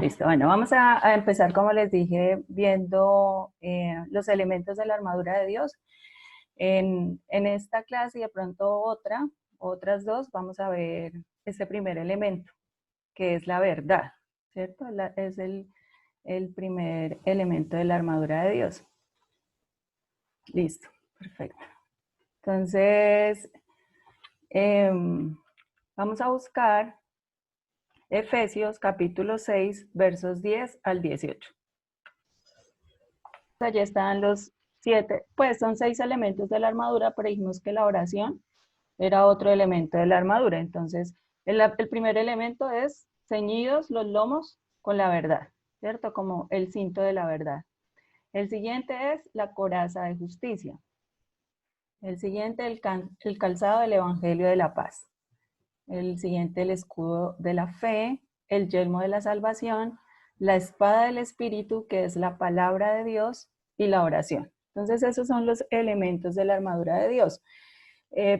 Listo, bueno, vamos a empezar, como les dije, viendo los elementos de la armadura de Dios. En esta clase y de pronto otras dos, vamos a ver este primer elemento, que es la verdad, ¿cierto? Es el primer elemento de la armadura de Dios. Listo, perfecto. Entonces, vamos a buscar Efesios capítulo 6, versos 10 al 18. Allí están los 7, pues son 6 elementos de la armadura, pero dijimos que la oración era otro elemento de la armadura. Entonces, el primer elemento es ceñidos los lomos con la verdad, ¿cierto? Como el cinto de la verdad. El siguiente es la coraza de justicia. El siguiente, el calzado del evangelio de la paz. El siguiente, el escudo de la fe, el yelmo de la salvación, la espada del espíritu, que es la palabra de Dios, y la oración. Entonces, esos son los elementos de la armadura de Dios.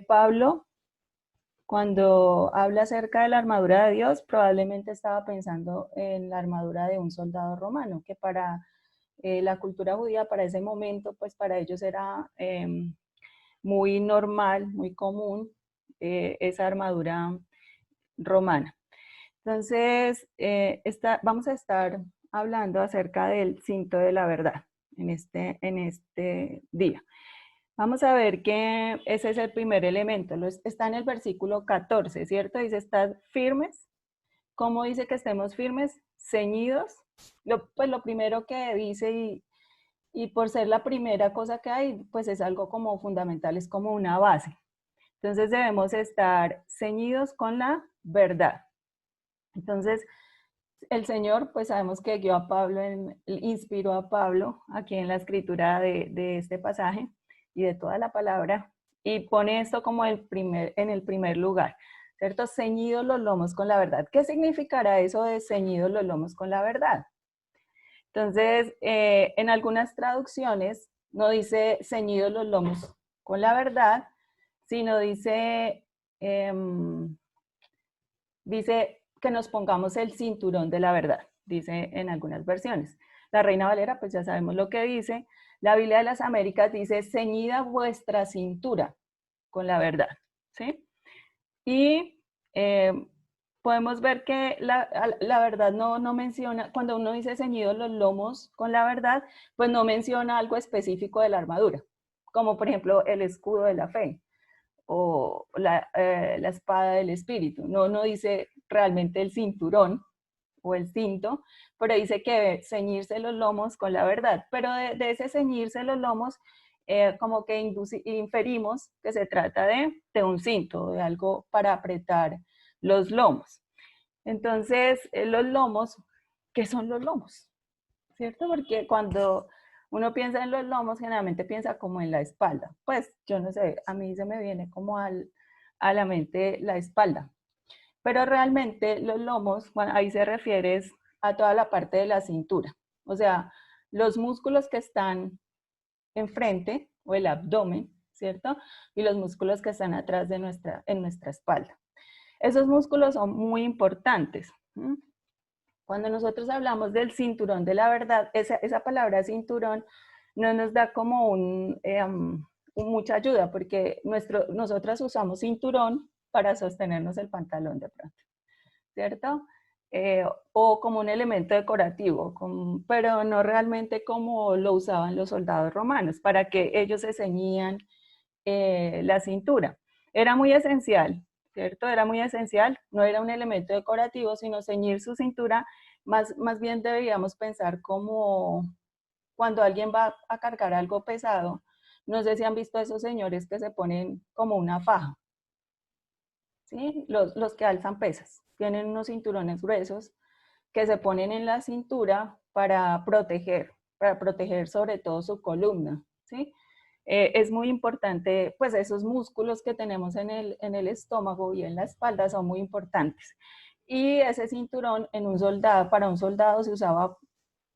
Pablo, cuando habla acerca de la armadura de Dios, probablemente estaba pensando en la armadura de un soldado romano, que para la cultura judía, para ese momento, pues para ellos era muy normal, muy común esa armadura romana. Entonces, vamos a estar hablando acerca del cinto de la verdad en este día. Vamos a ver que ese es el primer elemento. Está en el versículo 14, ¿cierto? Dice, ¿estad firmes? ¿Cómo dice que estemos firmes? Ceñidos. Pues lo primero que dice, y por ser la primera cosa que hay, pues es algo como fundamental, es como una base. Entonces debemos estar ceñidos con la verdad. Entonces, el Señor, pues sabemos que guió a Pablo, inspiró a Pablo aquí en la escritura de este pasaje y de toda la palabra, y pone esto como en el primer lugar, ¿cierto? Ceñidos los lomos con la verdad. ¿Qué significará eso de ceñidos los lomos con la verdad? Entonces, en algunas traducciones no dice ceñidos los lomos con la verdad, sino dice que nos pongamos el cinturón de la verdad, dice en algunas versiones. La Reina Valera, pues ya sabemos lo que dice. La Biblia de las Américas dice, ceñida vuestra cintura con la verdad, ¿sí? Y podemos ver que la verdad no menciona, cuando uno dice ceñidos los lomos con la verdad, pues no menciona algo específico de la armadura, como por ejemplo el escudo de la fe o la espada del espíritu. No dice realmente el cinturón o el cinto, pero dice que ceñirse los lomos con la verdad. Pero de ese ceñirse los lomos, como que inferimos que se trata de un cinto, de algo para apretar los lomos. Entonces, los lomos, ¿qué son los lomos? ¿Cierto? Porque cuando uno piensa en los lomos, generalmente piensa como en la espalda. Pues yo no sé, a mí se me viene como a la mente la espalda. Pero realmente los lomos, bueno, ahí se refiere a toda la parte de la cintura. O sea, los músculos que están enfrente o el abdomen, ¿cierto? Y los músculos que están atrás de en nuestra espalda. Esos músculos son muy importantes. Cuando nosotros hablamos del cinturón de la verdad, esa palabra cinturón no nos da como mucha ayuda, porque nosotras usamos cinturón para sostenernos el pantalón de pronto, ¿cierto? O como un elemento decorativo, pero no realmente como lo usaban los soldados romanos, para que ellos se ceñían la cintura. Era muy esencial, ¿cierto? Era muy esencial, no era un elemento decorativo, sino ceñir su cintura. Más bien deberíamos pensar como cuando alguien va a cargar algo pesado, no sé si han visto a esos señores que se ponen como una faja, ¿sí? Los que alzan pesas, tienen unos cinturones gruesos que se ponen en la cintura para proteger sobre todo su columna, ¿sí? Es muy importante, pues esos músculos que tenemos en el estómago y en la espalda son muy importantes. Y ese cinturón para un soldado se usaba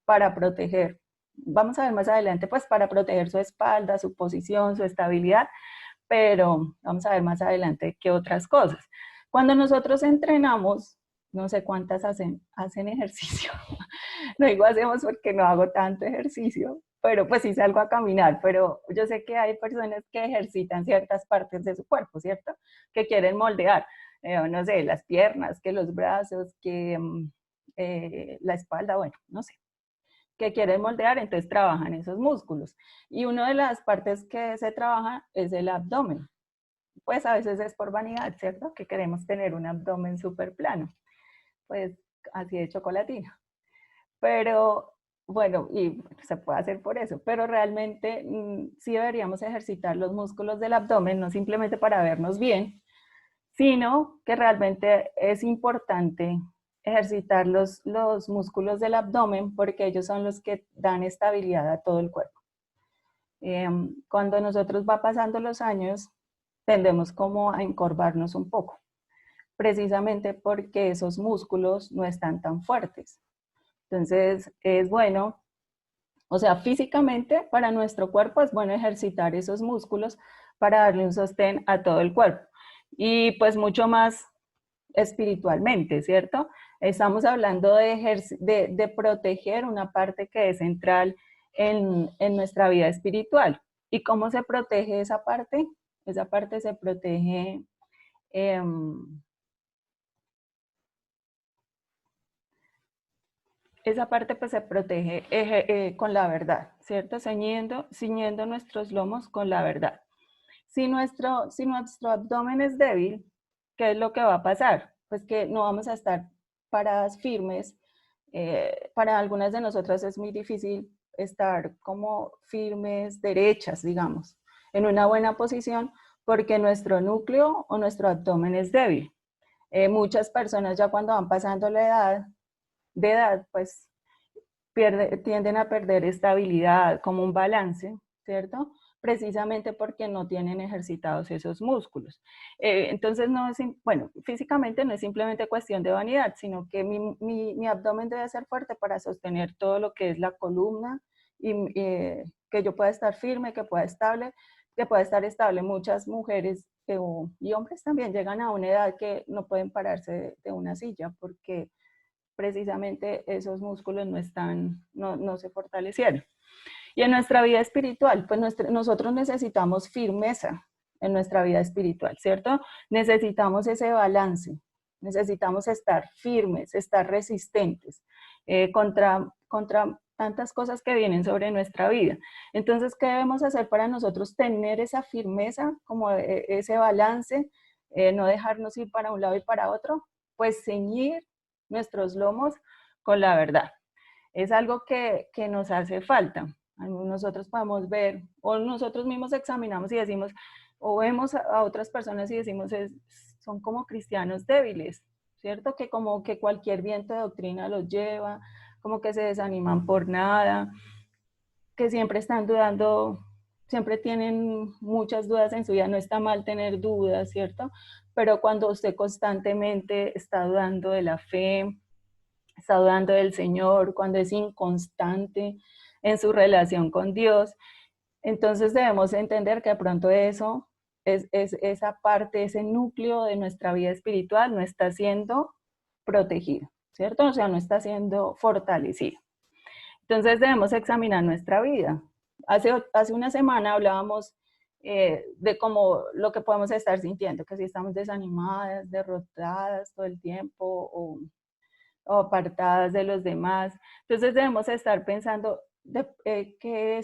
para proteger, vamos a ver más adelante, pues para proteger su espalda, su posición, su estabilidad, pero vamos a ver más adelante qué otras cosas. Cuando nosotros entrenamos, no sé cuántas hacen ejercicio. No digo hacemos porque no hago tanto ejercicio, pero pues sí salgo a caminar, pero yo sé que hay personas que ejercitan ciertas partes de su cuerpo, ¿cierto? Que quieren moldear, no sé, las piernas, que los brazos, que la espalda, bueno, no sé, que quieren moldear, entonces trabajan esos músculos. Y una de las partes que se trabaja es el abdomen. Pues a veces es por vanidad, ¿cierto? Que queremos tener un abdomen súper plano, pues así de chocolatina. Pero bueno, y se puede hacer por eso, pero realmente sí deberíamos ejercitar los músculos del abdomen, no simplemente para vernos bien, sino que realmente es importante ejercitar los músculos del abdomen porque ellos son los que dan estabilidad a todo el cuerpo. Cuando nosotros va pasando los años, tendemos como a encorvarnos un poco, precisamente porque esos músculos no están tan fuertes. Entonces, es bueno, o sea, físicamente para nuestro cuerpo es bueno ejercitar esos músculos para darle un sostén a todo el cuerpo. Y pues mucho más espiritualmente, ¿cierto? Estamos hablando de proteger una parte que es central en nuestra vida espiritual. ¿Y cómo se protege esa parte? Esa parte se protege eh, esa parte pues se protege con la verdad, ¿cierto? Ciñendo nuestros lomos con la verdad. Si nuestro abdomen es débil, ¿qué es lo que va a pasar? Pues que no vamos a estar paradas firmes. Para algunas de nosotras es muy difícil estar como firmes, derechas, digamos, en una buena posición, porque nuestro núcleo o nuestro abdomen es débil. Muchas personas ya cuando van pasando de edad, pues tienden a perder estabilidad, como un balance, ¿cierto? Precisamente porque no tienen ejercitados esos músculos. Entonces, no es, bueno, físicamente no es simplemente cuestión de vanidad, sino que mi abdomen debe ser fuerte para sostener todo lo que es la columna y que yo pueda estar firme, que pueda estar estable. Muchas mujeres y hombres también llegan a una edad que no pueden pararse de una silla porque precisamente esos músculos no se fortalecieron. Y en nuestra vida espiritual, pues nosotros necesitamos firmeza en nuestra vida espiritual, ¿cierto? Necesitamos ese balance, necesitamos estar firmes, estar resistentes contra tantas cosas que vienen sobre nuestra vida. Entonces, ¿qué debemos hacer para nosotros tener esa firmeza, como ese balance, no dejarnos ir para un lado y para otro? Pues ceñir nuestros lomos con la verdad. Es algo que nos hace falta. Nosotros podemos ver, o nosotros mismos examinamos y decimos, o vemos a otras personas y decimos, son como cristianos débiles, ¿cierto? Que como que cualquier viento de doctrina los lleva, como que se desaniman por nada, que siempre están dudando, siempre tienen muchas dudas en su vida. No está mal tener dudas, ¿cierto? Pero cuando usted constantemente está dudando de la fe, está dudando del Señor, cuando es inconstante en su relación con Dios, entonces debemos entender que de pronto eso es esa parte, ese núcleo de nuestra vida espiritual no está siendo protegido, ¿cierto? O sea, no está siendo fortalecido. Entonces debemos examinar nuestra vida. Hace una semana hablábamos de cómo lo que podemos estar sintiendo, que si estamos desanimadas, derrotadas todo el tiempo o apartadas de los demás. Entonces debemos estar pensando que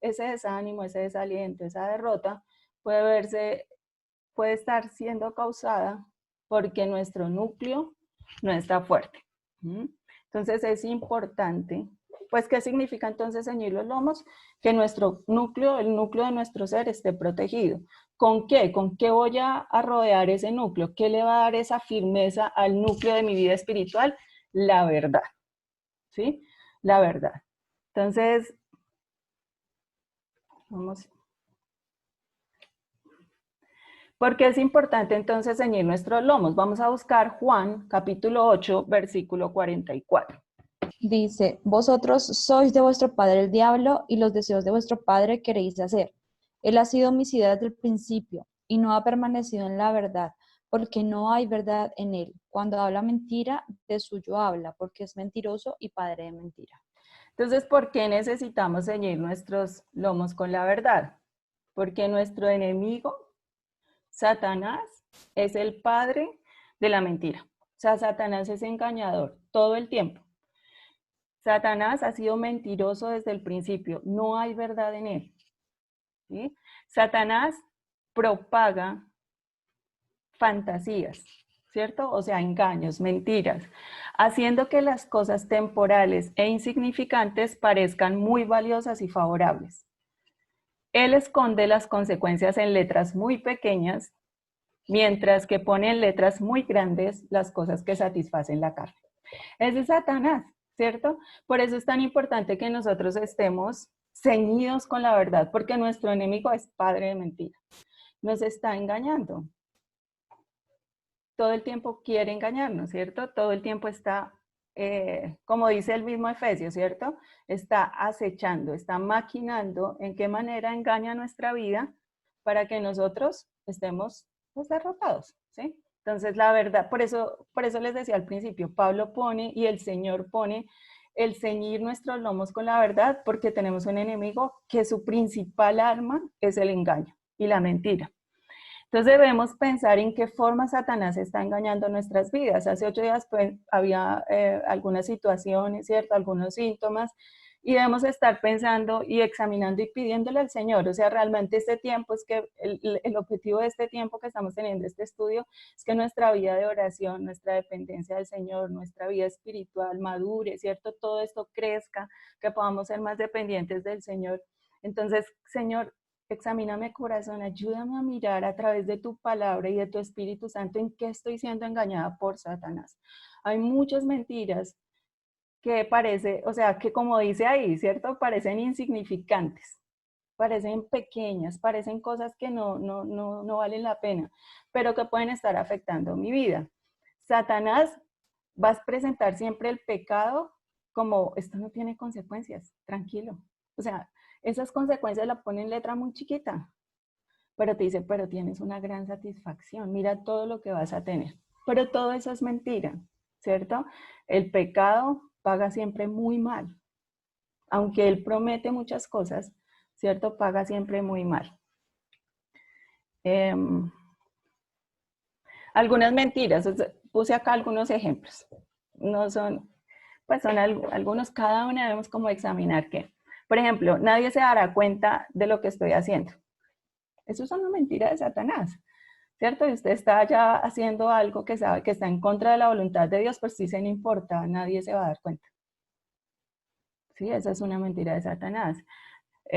ese desánimo, ese desaliento, esa derrota puede estar siendo causada porque nuestro núcleo no está fuerte. Entonces es importante, pues, ¿qué significa entonces ceñir los lomos? Que nuestro núcleo, el núcleo de nuestro ser esté protegido. ¿Con qué? ¿Con qué voy a rodear ese núcleo? ¿Qué le va a dar esa firmeza al núcleo de mi vida espiritual? La verdad, ¿sí? La verdad. Entonces, vamos. ¿Por qué es importante entonces ceñir nuestros lomos? Vamos a buscar Juan, capítulo 8, versículo 44. Dice, vosotros sois de vuestro padre el diablo y los deseos de vuestro padre queréis hacer. Él ha sido homicida desde el principio y no ha permanecido en la verdad, porque no hay verdad en él. Cuando habla mentira, de suyo habla, porque es mentiroso y padre de mentira. Entonces, ¿por qué necesitamos ceñir nuestros lomos con la verdad? Porque nuestro enemigo, Satanás, es el padre de la mentira. O sea, Satanás es engañador todo el tiempo. Satanás ha sido mentiroso desde el principio. No hay verdad en él. ¿Sí? Satanás propaga fantasías, ¿cierto? O sea, engaños, mentiras, haciendo que las cosas temporales e insignificantes parezcan muy valiosas y favorables. Él esconde las consecuencias en letras muy pequeñas, mientras que pone en letras muy grandes las cosas que satisfacen la carne. Ese es Satanás, ¿cierto? Por eso es tan importante que nosotros estemos ceñidos con la verdad, porque nuestro enemigo es padre de mentira. Nos está engañando. Todo el tiempo quiere engañarnos, ¿cierto? Todo el tiempo está, como dice el mismo Efesios, ¿cierto? Está acechando, está maquinando en qué manera engaña nuestra vida para que nosotros estemos pues, derrotados, ¿sí? Entonces, la verdad, por eso les decía al principio, Pablo pone y el Señor pone el ceñir nuestros lomos con la verdad porque tenemos un enemigo que su principal arma es el engaño y la mentira. Entonces debemos pensar en qué forma Satanás está engañando nuestras vidas. Hace 8 días pues, había algunas situaciones, ¿cierto? Algunos síntomas, y debemos estar pensando y examinando y pidiéndole al Señor. O sea, realmente este tiempo es que el objetivo de este tiempo que estamos teniendo, este estudio, es que nuestra vida de oración, nuestra dependencia del Señor, nuestra vida espiritual madure, ¿cierto? Todo esto crezca, que podamos ser más dependientes del Señor. Entonces, Señor, examíname corazón, ayúdame a mirar a través de tu palabra y de tu Espíritu Santo en qué estoy siendo engañada por Satanás. Hay muchas mentiras que parece, o sea, que como dice ahí, ¿cierto? Parecen insignificantes, parecen pequeñas, parecen cosas que no valen la pena, pero que pueden estar afectando mi vida. Satanás va a presentar siempre el pecado como, esto no tiene consecuencias, tranquilo. O sea, esas consecuencias la ponen en letra muy chiquita, pero te dice, pero tienes una gran satisfacción, mira todo lo que vas a tener. Pero todo eso es mentira, ¿cierto? El pecado paga siempre muy mal. Aunque él promete muchas cosas, ¿cierto? Paga siempre muy mal. Algunas mentiras, puse acá algunos ejemplos. No son, pues son algunos, cada una debemos como examinar qué. Por ejemplo, nadie se dará cuenta de lo que estoy haciendo. Eso es una mentira de Satanás, ¿cierto? Y usted está ya haciendo algo que sabe que está en contra de la voluntad de Dios, pues sí se no importa, nadie se va a dar cuenta. Sí, esa es una mentira de Satanás.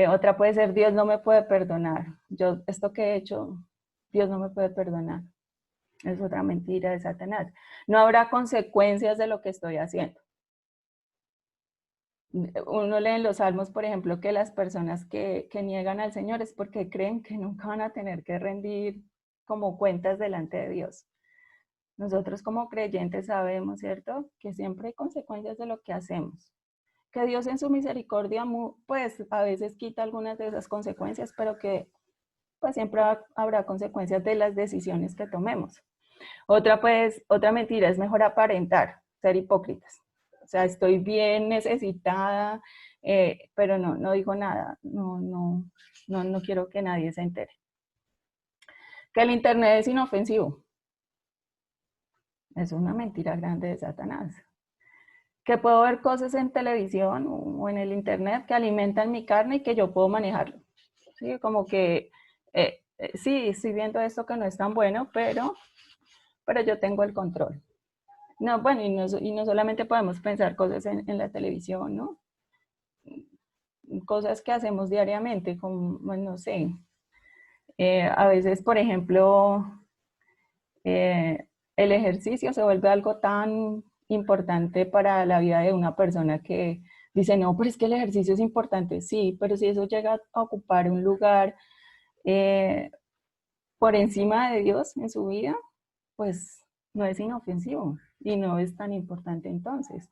Otra puede ser, Dios no me puede perdonar. Yo, esto que he hecho, Dios no me puede perdonar. Es otra mentira de Satanás. No habrá consecuencias de lo que estoy haciendo. Uno lee en los salmos, por ejemplo, que las personas que niegan al Señor es porque creen que nunca van a tener que rendir como cuentas delante de Dios. Nosotros como creyentes sabemos, ¿cierto?, que siempre hay consecuencias de lo que hacemos. Que Dios en su misericordia, pues a veces quita algunas de esas consecuencias, pero que pues siempre habrá consecuencias de las decisiones que tomemos. Otra mentira es mejor aparentar, ser hipócritas. O sea, estoy bien necesitada, pero no digo nada, no quiero que nadie se entere. Que el internet es inofensivo. Es una mentira grande de Satanás. Que puedo ver cosas en televisión o en el internet que alimentan mi carne y que yo puedo manejarlo. ¿Sí? Como que, sí, estoy viendo esto que no es tan bueno, pero yo tengo el control. No, bueno, y no solamente podemos pensar cosas en la televisión, ¿no? Cosas que hacemos diariamente, como, bueno, no sé, a veces, por ejemplo, el ejercicio se vuelve algo tan importante para la vida de una persona que dice, no, pero es que el ejercicio es importante, sí, pero si eso llega a ocupar un lugar eh, por encima de Dios en su vida, pues no es inofensivo y no es tan importante entonces.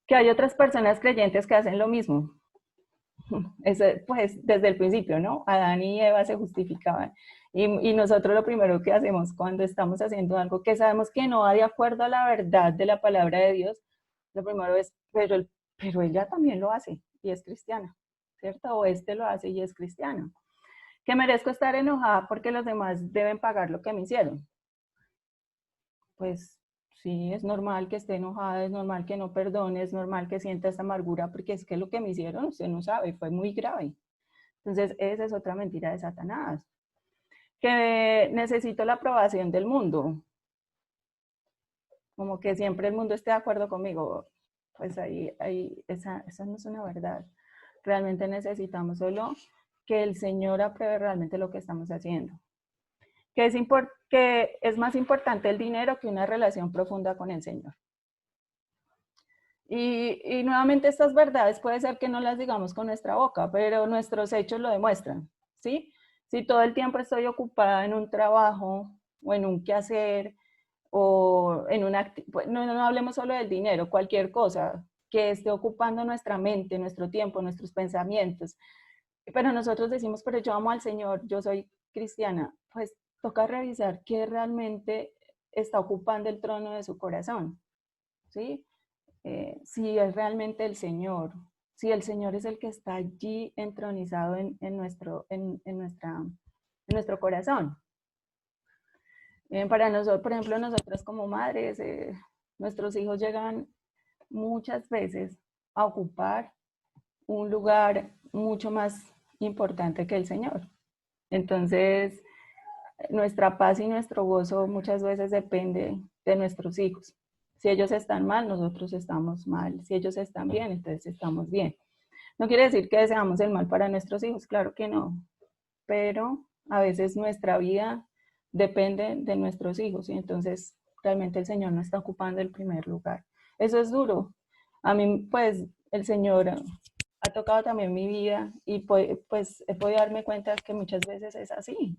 Que hay otras personas creyentes que hacen lo mismo. Pues desde el principio, ¿no? Adán y Eva se justificaban. Y nosotros lo primero que hacemos cuando estamos haciendo algo que sabemos que no va de acuerdo a la verdad de la palabra de Dios, lo primero es, pero ella también lo hace y es cristiana, ¿cierto? O este lo hace y es cristiano. Que merezco estar enojada porque los demás deben pagar lo que me hicieron. Pues sí, es normal que esté enojada, es normal que no perdone, es normal que sienta esta amargura porque es que lo que me hicieron, usted no sabe, fue muy grave. Entonces, esa es otra mentira de Satanás. Que necesito la aprobación del mundo, como que siempre el mundo esté de acuerdo conmigo. Pues esa no es una verdad. Realmente necesitamos solo que el Señor apruebe realmente lo que estamos haciendo. Que es más importante el dinero que una relación profunda con el Señor. Y nuevamente estas verdades puede ser que no las digamos con nuestra boca, pero nuestros hechos lo demuestran, ¿sí? Si todo el tiempo estoy ocupada en un trabajo o en un quehacer o en una... Pues no hablemos solo del dinero, cualquier cosa que esté ocupando nuestra mente, nuestro tiempo, nuestros pensamientos. Pero nosotros decimos, pero yo amo al Señor, yo soy cristiana. Pues toca revisar qué realmente está ocupando el trono de su corazón, ¿sí? Si es realmente el Señor, si el Señor es el que está allí entronizado en nuestro corazón. Para nosotros, por ejemplo, nosotros como madres, nuestros hijos llegan muchas veces a ocupar un lugar mucho más importante que el Señor. Entonces, nuestra paz y nuestro gozo muchas veces depende de nuestros hijos. Si ellos están mal, nosotros estamos mal. Si ellos están bien, entonces estamos bien. No quiere decir que deseamos el mal para nuestros hijos, claro que no, pero a veces nuestra vida depende de nuestros hijos y entonces realmente el Señor no está ocupando el primer lugar. Eso es duro. A mí, pues, el Señor ha tocado también mi vida y pues he podido darme cuenta que muchas veces es así,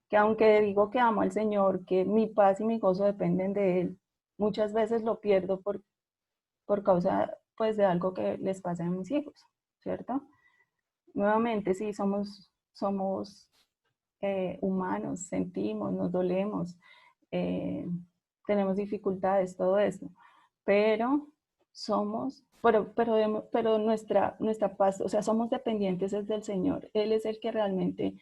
que aunque digo que amo al Señor, que mi paz y mi gozo dependen de Él, muchas veces lo pierdo por causa pues de algo que les pasa a mis hijos, ¿cierto? Nuevamente, sí, somos humanos, sentimos, nos dolemos, eh, tenemos dificultades, todo eso, pero pero nuestra paz, o sea, somos dependientes del Señor. Él es el que realmente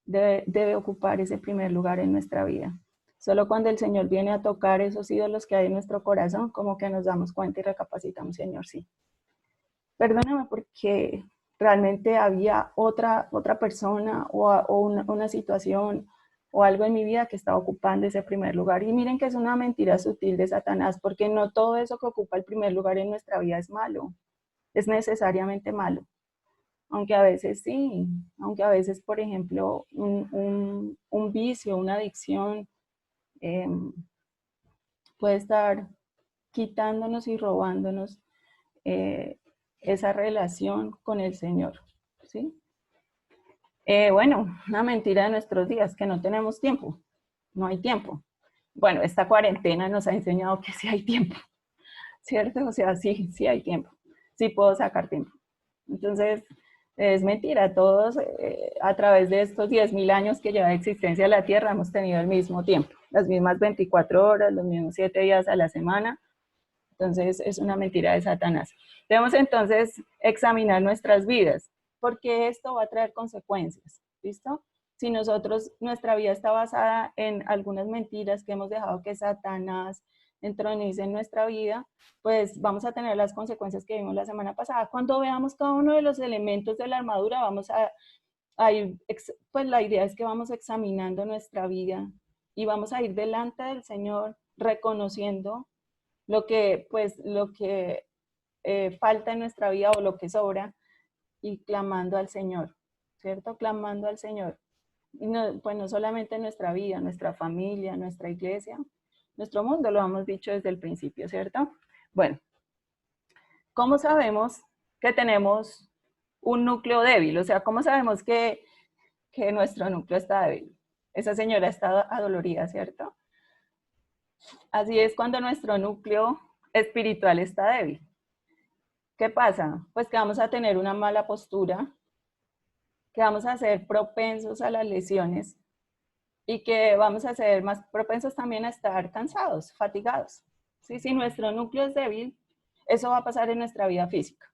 debe ocupar ese primer lugar en nuestra vida. Solo cuando el Señor viene a tocar esos ídolos que hay en nuestro corazón, como que nos damos cuenta y recapacitamos, Señor, sí. Perdóname porque realmente había otra persona o una situación o algo en mi vida que estaba ocupando ese primer lugar. Y miren que es una mentira sutil de Satanás, porque no todo eso que ocupa el primer lugar en nuestra vida es malo, es necesariamente malo. Aunque a veces sí, aunque a veces, por ejemplo, un vicio, una adicción eh, puede estar quitándonos y robándonos eh, esa relación con el Señor, ¿sí? Bueno, una mentira de nuestros días, que no tenemos tiempo, no hay tiempo. Bueno, esta cuarentena nos ha enseñado que sí hay tiempo, ¿cierto? O sea, sí hay tiempo, sí puedo sacar tiempo. Entonces, es mentira, todos a través de estos 10.000 años que lleva de existencia la Tierra hemos tenido el mismo tiempo, las mismas 24 horas, los mismos 7 días a la semana. Entonces, es una mentira de Satanás. Debemos entonces examinar nuestras vidas, porque esto va a traer consecuencias, ¿listo? Si nuestra vida está basada en algunas mentiras que hemos dejado que Satanás entronice en nuestra vida, pues vamos a tener las consecuencias que vimos la semana pasada. Cuando veamos cada uno de los elementos de la armadura, vamos a ir, pues la idea es que vamos examinando nuestra vida y vamos a ir delante del Señor reconociendo lo que falta en nuestra vida o lo que sobra y clamando al Señor, ¿cierto? Clamando al Señor. Y no, pues no solamente nuestra vida, nuestra familia, nuestra iglesia, nuestro mundo, lo hemos dicho desde el principio, ¿cierto? Bueno, ¿cómo sabemos que tenemos un núcleo débil? O sea, ¿cómo sabemos que nuestro núcleo está débil? Esa señora está adolorida, ¿cierto? Así es cuando nuestro núcleo espiritual está débil. ¿Qué pasa? Pues que vamos a tener una mala postura, que vamos a ser propensos a las lesiones y que vamos a ser más propensos también a estar cansados, fatigados. ¿Sí? Si nuestro núcleo es débil, eso va a pasar en nuestra vida física.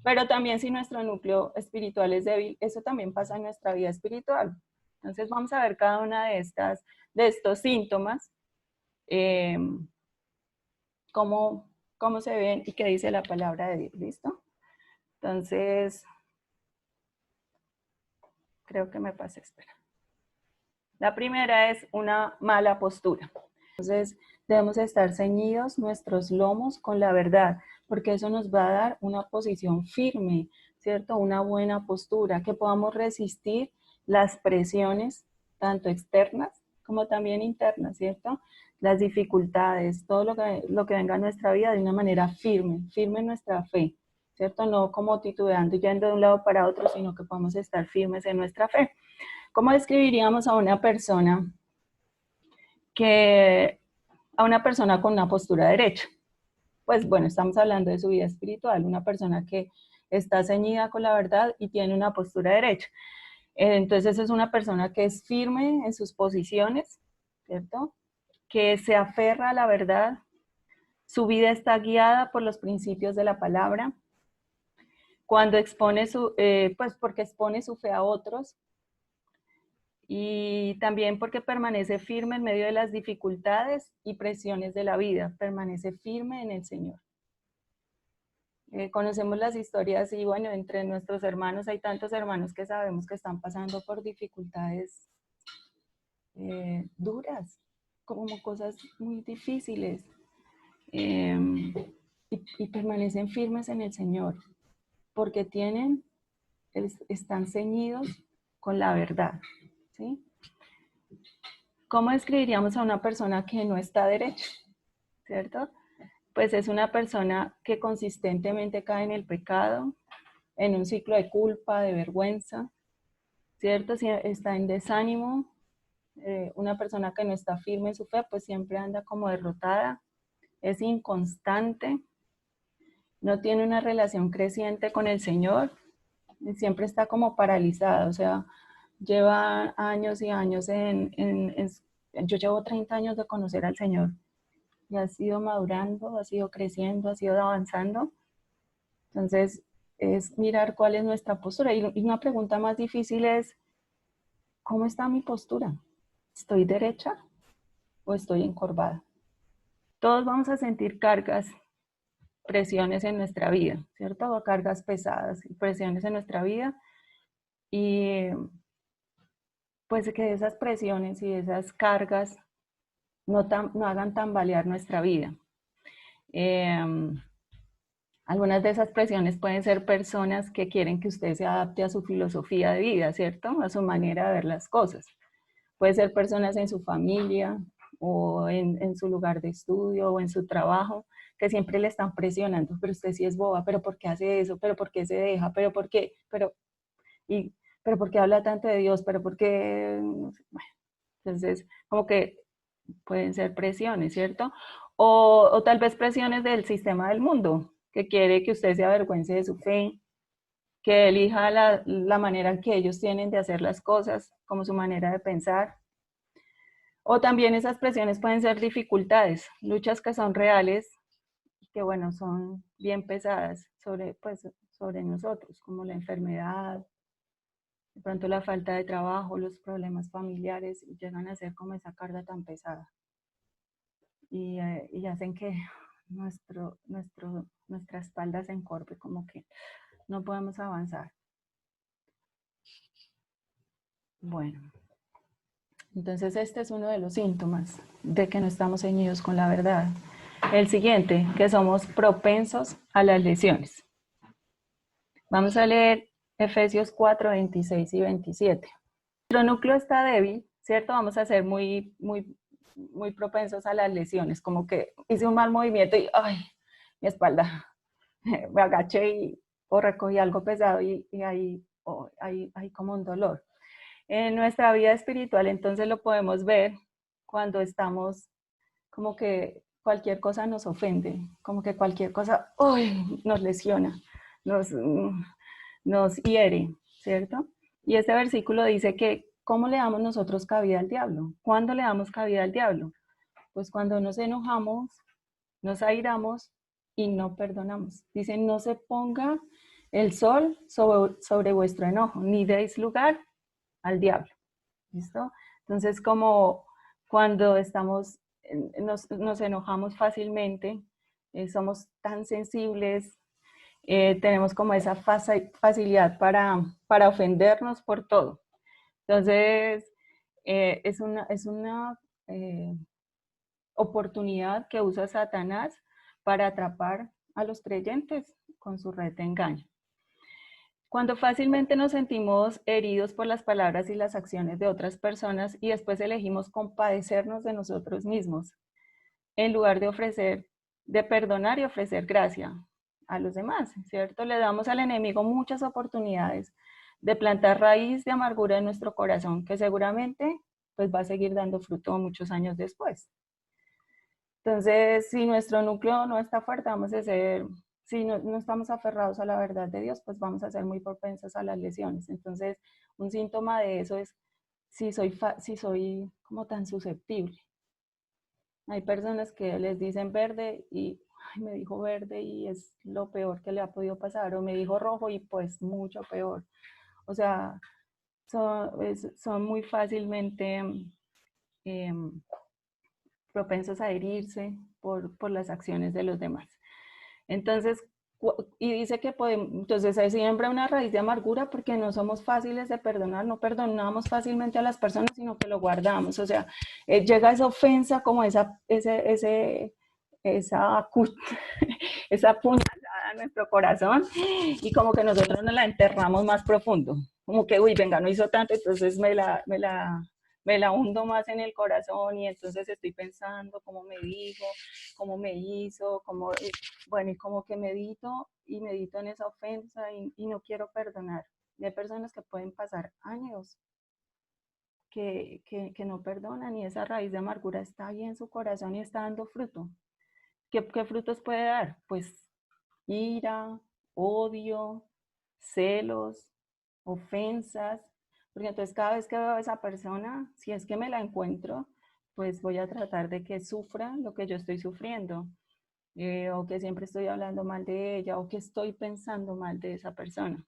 Pero también si nuestro núcleo espiritual es débil, eso también pasa en nuestra vida espiritual. Entonces vamos a ver cada una de estos síntomas, eh, cómo se ven y qué dice la palabra de Dios. ¿Listo? Entonces, creo que me pasé, espera. La primera es una mala postura. Entonces, debemos estar ceñidos nuestros lomos con la verdad, porque eso nos va a dar una posición firme, ¿cierto? Una buena postura, que podamos resistir las presiones, tanto externas como también internas, ¿cierto? Las dificultades, todo lo que venga a nuestra vida de una manera firme, firme en nuestra fe, ¿cierto? No como titubeando y yendo de un lado para otro, sino que podamos estar firmes en nuestra fe. ¿Cómo describiríamos a una persona con una postura derecha? Pues bueno, estamos hablando de su vida espiritual, una persona que está ceñida con la verdad y tiene una postura derecha. Entonces es una persona que es firme en sus posiciones, ¿cierto? Que se aferra a la verdad, su vida está guiada por los principios de la palabra. Cuando expone pues porque expone su fe a otros, y también porque permanece firme en medio de las dificultades y presiones de la vida, permanece firme en el Señor. Conocemos las historias y bueno, entre nuestros hermanos hay tantos hermanos que sabemos que están pasando por dificultades duras, como cosas muy difíciles, y permanecen firmes en el Señor, porque están ceñidos con la verdad, ¿sí? ¿Cómo describiríamos a una persona que no está derecha? ¿Cierto? Pues es una persona que consistentemente cae en el pecado, en un ciclo de culpa, de vergüenza, ¿cierto? Si está en desánimo, una persona que no está firme en su fe, pues siempre anda como derrotada, es inconstante, no tiene una relación creciente con el Señor, siempre está como paralizada, o sea, lleva años y años yo llevo 30 años de conocer al Señor y ha sido madurando, ha sido creciendo, ha sido avanzando. Entonces, es mirar cuál es nuestra postura. Y una pregunta más difícil es, ¿cómo está mi postura? ¿Estoy derecha o estoy encorvada? Todos vamos a sentir cargas, presiones en nuestra vida, ¿cierto? Cargas pesadas, presiones en nuestra vida. Y pues que esas presiones y esas cargas no hagan tambalear nuestra vida. Algunas de esas presiones pueden ser personas que quieren que usted se adapte a su filosofía de vida, ¿cierto? A su manera de ver las cosas. Puede ser personas en su familia o en su lugar de estudio o en su trabajo que siempre le están presionando, pero usted sí es boba, pero ¿por qué hace eso? ¿Pero por qué se deja? ¿Pero por qué? ¿Pero por qué habla tanto de Dios? ¿Pero por qué? No sé. Bueno, entonces, como que pueden ser presiones, ¿cierto? O tal vez presiones del sistema del mundo, que quiere que usted se avergüence de su fe, que elija la manera en que ellos tienen de hacer las cosas, como su manera de pensar. O también esas presiones pueden ser dificultades, luchas que son reales, que bueno, son bien pesadas sobre nosotros, como la enfermedad, de pronto la falta de trabajo, los problemas familiares, llegan a ser como esa carga tan pesada. Y hacen que nuestra espalda se encorve, como que no podemos avanzar. Bueno, entonces este es uno de los síntomas de que no estamos ceñidos con la verdad. El siguiente, que somos propensos a las lesiones. Vamos a leer Efesios 4, 26 y 27. Nuestro núcleo está débil, ¿cierto? Vamos a ser muy propensos a las lesiones, como que hice un mal movimiento y, ay, mi espalda, me agaché o recogí algo pesado y hay como un dolor. En nuestra vida espiritual, entonces lo podemos ver cuando estamos como que cualquier cosa nos ofende, como que cualquier cosa ¡uy! Nos lesiona, nos, nos hiere, ¿cierto? Y este versículo dice que ¿cómo le damos nosotros cabida al diablo? ¿Cuándo le damos cabida al diablo? Pues cuando nos enojamos, nos airamos y no perdonamos. Dice, no se ponga el sol sobre vuestro enojo, ni deis lugar al diablo. ¿Listo? Entonces, como cuando nos enojamos fácilmente, somos tan sensibles, tenemos como esa facilidad para ofendernos por todo. Entonces, es una oportunidad que usa Satanás para atrapar a los creyentes con su red de engaño. Cuando fácilmente nos sentimos heridos por las palabras y las acciones de otras personas y después elegimos compadecernos de nosotros mismos, en lugar de perdonar y ofrecer gracia a los demás, ¿cierto? Le damos al enemigo muchas oportunidades de plantar raíz de amargura en nuestro corazón, que seguramente pues va a seguir dando fruto muchos años después. Entonces, si nuestro núcleo no está fuerte, si no estamos aferrados a la verdad de Dios, pues vamos a ser muy propensos a las lesiones. Entonces, un síntoma de eso es si soy como tan susceptible. Hay personas que les dicen verde y ay, me dijo verde y es lo peor que le ha podido pasar, o me dijo rojo y pues mucho peor. O sea, son muy fácilmente propensos a herirse por las acciones de los demás. Entonces, y dice que entonces se siembra una raíz de amargura porque no somos fáciles de perdonar, no perdonamos fácilmente a las personas, sino que lo guardamos. O sea, llega esa ofensa como esa esa puñalada en nuestro corazón y como que nosotros nos la enterramos más profundo. Como que, uy, venga, no hizo tanto, entonces me la hundo más en el corazón y entonces estoy pensando cómo me dijo, cómo me hizo, bueno, y como que medito en esa ofensa y no quiero perdonar. Y hay personas que pueden pasar años que no perdonan y esa raíz de amargura está ahí en su corazón y está dando fruto. ¿Qué frutos puede dar? Pues ira, odio, celos, ofensas, porque entonces cada vez que veo a esa persona, si es que me la encuentro, pues voy a tratar de que sufra lo que yo estoy sufriendo, o que siempre estoy hablando mal de ella, o que estoy pensando mal de esa persona.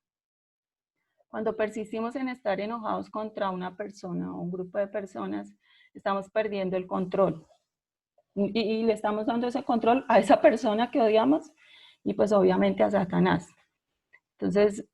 Cuando persistimos en estar enojados contra una persona o un grupo de personas, estamos perdiendo el control. Y le estamos dando ese control a esa persona que odiamos y pues obviamente a Satanás. Entonces,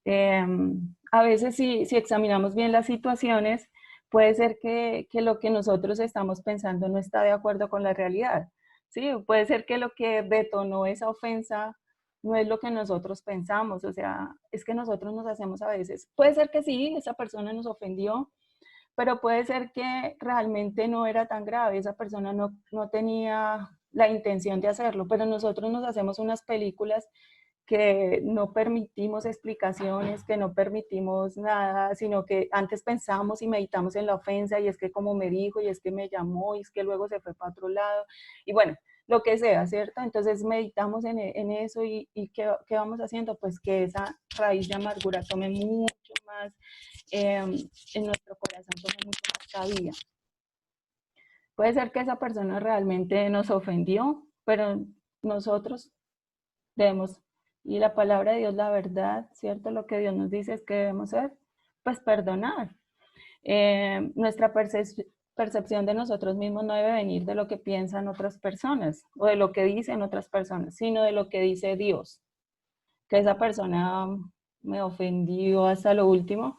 a veces si examinamos bien las situaciones, puede ser que lo que nosotros estamos pensando no está de acuerdo con la realidad. ¿Sí? Puede ser que lo que detonó esa ofensa no es lo que nosotros pensamos. O sea, es que nosotros nos hacemos a veces. Puede ser que sí, esa persona nos ofendió, pero puede ser que realmente no era tan grave, esa persona no tenía la intención de hacerlo, pero nosotros nos hacemos unas películas que no permitimos explicaciones, que no permitimos nada, sino que antes pensamos y meditamos en la ofensa y es que como me dijo y es que me llamó y es que luego se fue para otro lado y bueno, lo que sea, ¿cierto? Entonces meditamos en eso y ¿qué vamos haciendo? Pues que esa raíz de amargura tome mucho más, en nuestro corazón tome mucho más cabida. Puede ser que esa persona realmente nos ofendió, pero nosotros debemos, y la palabra de Dios, la verdad, ¿cierto? Lo que Dios nos dice es que debemos hacer, pues perdonar. Nuestra percepción de nosotros mismos no debe venir de lo que piensan otras personas o de lo que dicen otras personas, sino de lo que dice Dios. Que esa persona me ofendió hasta lo último,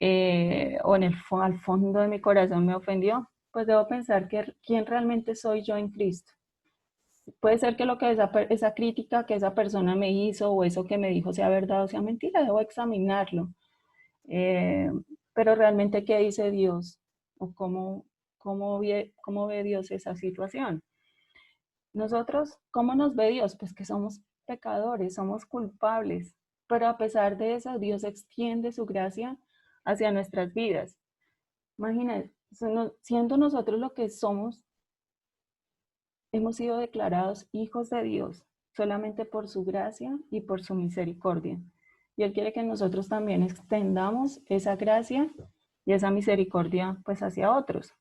o al fondo de mi corazón me ofendió, pues debo pensar que quién realmente soy yo en Cristo. Puede ser que lo que esa crítica que esa persona me hizo o eso que me dijo sea verdad o sea mentira, debo examinarlo. Eh, pero realmente, ¿qué dice Dios? ¿O cómo ve Dios esa situación? Nosotros, ¿cómo nos ve Dios? Pues que somos pecadores, somos culpables, pero a pesar de eso, Dios extiende su gracia hacia nuestras vidas. Imagínense, siendo nosotros lo que somos, hemos sido declarados hijos de Dios solamente por su gracia y por su misericordia. Y Él quiere que nosotros también extendamos esa gracia y esa misericordia pues hacia otros.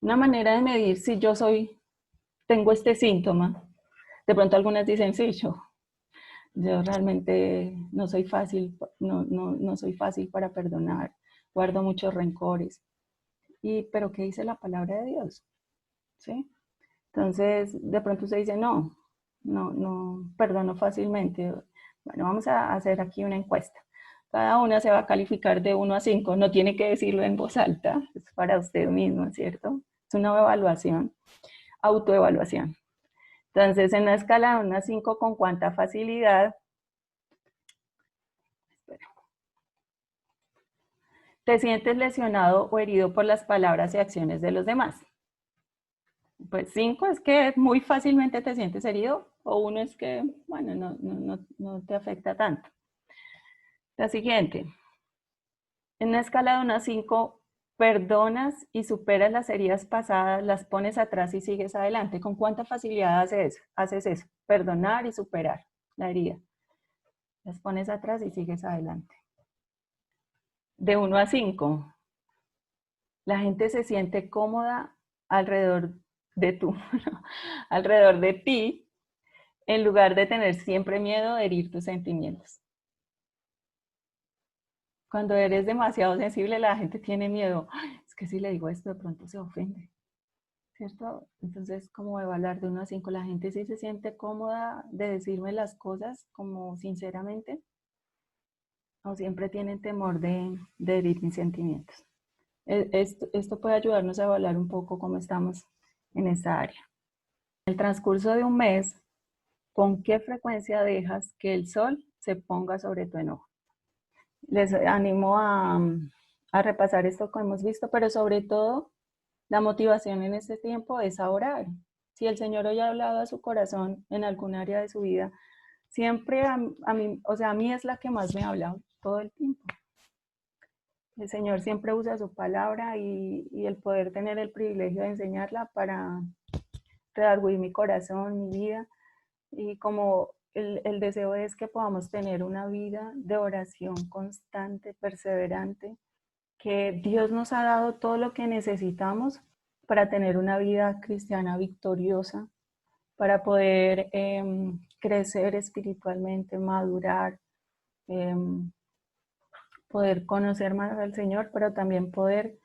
Una manera de medir si tengo este síntoma, de pronto algunas dicen, sí, yo realmente no soy fácil, no soy fácil para perdonar, guardo muchos rencores. Pero ¿qué dice la palabra de Dios? ¿Sí? Entonces, de pronto usted dice, no perdono fácilmente. Bueno, vamos a hacer aquí una encuesta. Cada una se va a calificar de 1 a 5. No tiene que decirlo en voz alta, es para usted mismo, ¿cierto? Es una evaluación, autoevaluación. Entonces, en una escala de 1 a 5, ¿con cuánta facilidad te sientes lesionado o herido por las palabras y acciones de los demás? Pues 5 es que muy fácilmente te sientes herido, o 1 es que, bueno, no te afecta tanto. La siguiente, en una escala de 1 a 5, perdonas y superas las heridas pasadas, las pones atrás y sigues adelante. ¿Con cuánta facilidad haces eso? Perdonar y superar la herida. Las pones atrás y sigues adelante. De 1 a 5, la gente se siente cómoda alrededor alrededor de ti, en lugar de tener siempre miedo de herir tus sentimientos. Cuando eres demasiado sensible, la gente tiene miedo. Ay, es que si le digo esto, de pronto se ofende, ¿cierto? Entonces, como evaluar de 1 a 5, la gente sí se siente cómoda de decirme las cosas como sinceramente, o siempre tienen temor de herir mis sentimientos. Esto puede ayudarnos a evaluar un poco cómo estamos en esta área. En el transcurso de un mes, ¿con qué frecuencia dejas que el sol se ponga sobre tu enojo? Les animo a repasar esto que hemos visto, pero sobre todo la motivación en este tiempo es a orar. Si el Señor hoy ha hablado a su corazón en algún área de su vida, siempre a mí, o sea, a mí es la que más me ha hablado todo el tiempo. El Señor siempre usa su palabra y el poder tener el privilegio de enseñarla para redarguir mi corazón, mi vida, y como el deseo es que podamos tener una vida de oración constante, perseverante, que Dios nos ha dado todo lo que necesitamos para tener una vida cristiana victoriosa, para poder crecer espiritualmente, madurar, eh, poder conocer más al Señor, pero también poder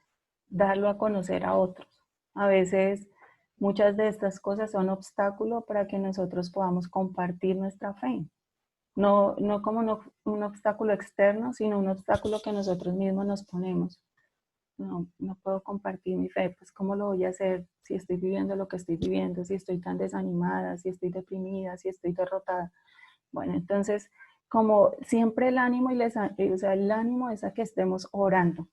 darlo a conocer a otros. A veces muchas de estas cosas son obstáculos para que nosotros podamos compartir nuestra fe. No como un obstáculo externo, sino un obstáculo que nosotros mismos nos ponemos. No puedo compartir mi fe, pues ¿cómo lo voy a hacer si estoy viviendo lo que estoy viviendo, si estoy tan desanimada, si estoy deprimida, si estoy derrotada? Bueno, entonces, como siempre el ánimo, o sea, el ánimo es a que estemos orando,